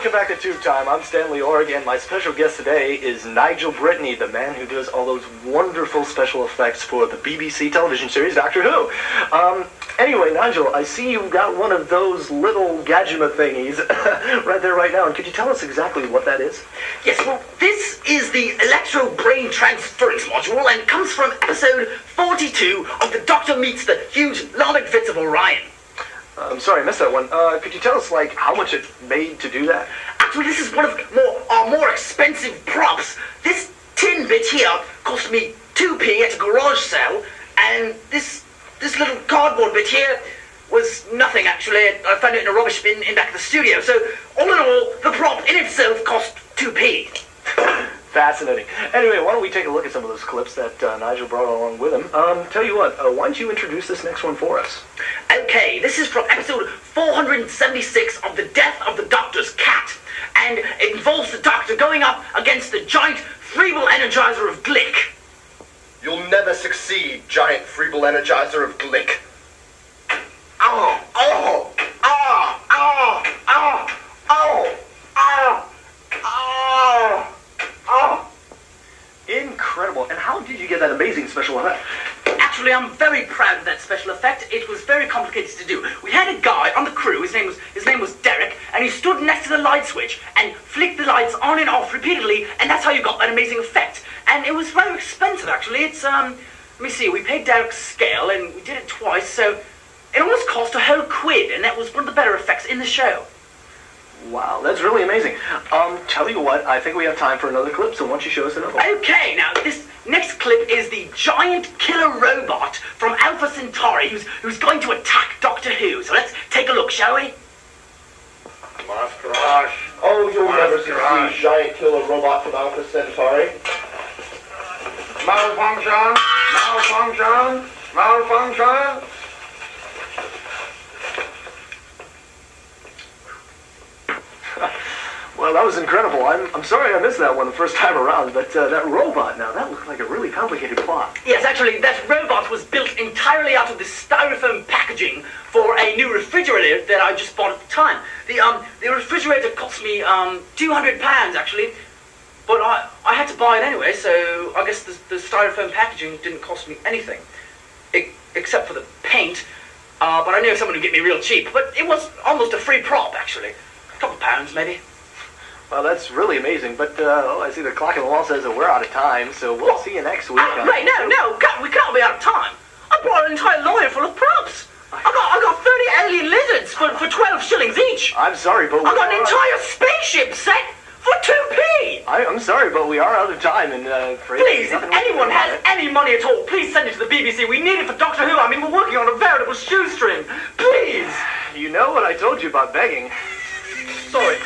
welcome back to Tube Time. I'm Stanley Org, and my special guest today is Nigel Brittany, the man who does all those wonderful special effects for the BBC television series Doctor Who. Anyway, Nigel, I see you've got one of those little gadget thingies right there right now, and could you tell us exactly what that is? Yes, well, this is the Electro Brain Transference module, and it comes from episode 42 of The Doctor Meets the Huge Lardic Fits of Orion. I'm sorry, I missed that one. Could you tell us, like, how much it made to do that? Actually, this is one of our more expensive props. This tin bit here cost me 2p at a garage sale, and this little cardboard bit here was nothing, actually. I found it in a rubbish bin in back of the studio. So, all in all, the prop in itself cost 2p. Fascinating. Anyway, why don't we take a look at some of those clips that Nigel brought along with him. Tell you what, why don't you introduce this next one for us? Okay, this is from episode 476 of The Death of the Doctor's Cat. And it involves the Doctor going up against the giant Freeble Energizer of Glick. You'll never succeed, giant Freeble Energizer of Glick. Oh, oh, oh, oh, oh, oh, oh, oh, oh. Incredible. And how did you get that amazing special effect? Actually, I'm very proud of that special effect. It was very complicated to do. We had a guy on the crew, his name was Derek, and he stood next to the light switch and flicked the lights on and off repeatedly, and that's how you got that amazing effect. And it was very expensive, actually. It's, let me see, we paid Derek's scale, and we did it twice, so it almost cost a whole quid, and that was one of the better effects in the show. Wow, that's really amazing. Tell you what, I think we have time for another clip, so why don't you show us another one? Okay, now this next clip is the giant killer robot from Alpha Centauri who's going to attack Doctor Who. So let's take a look, shall we? Master Ash. Oh, you'll never succeed, giant killer robot from Alpha Centauri. Malfunction! Malfunction! Malfunction! Well, that was incredible. I'm sorry I missed that one the first time around, but that robot, now, that looked like a really complicated plot. Yes, actually, that robot was built entirely out of this styrofoam packaging for a new refrigerator that I just bought at the time. The refrigerator cost me £200, actually, but I had to buy it anyway, so I guess the styrofoam packaging didn't cost me anything, except for the paint, but I knew someone would get me real cheap, but it was almost a free prop, actually. A couple pounds, maybe. Well, that's really amazing, but I see the clock on the wall says that we're out of time, so we'll see you next week. Right, no, we can't be out of time. I brought an entire line full of props. I got 30 alien lizards for 12 shillings each. I'm sorry, but I got an entire spaceship set for 2p. I'm sorry, but we are out of time, and please, if anyone has any money at all, please send it to the BBC. We need it for Doctor Who. I mean, we're working on a veritable shoestring. Please. You know what I told you about begging. Sorry.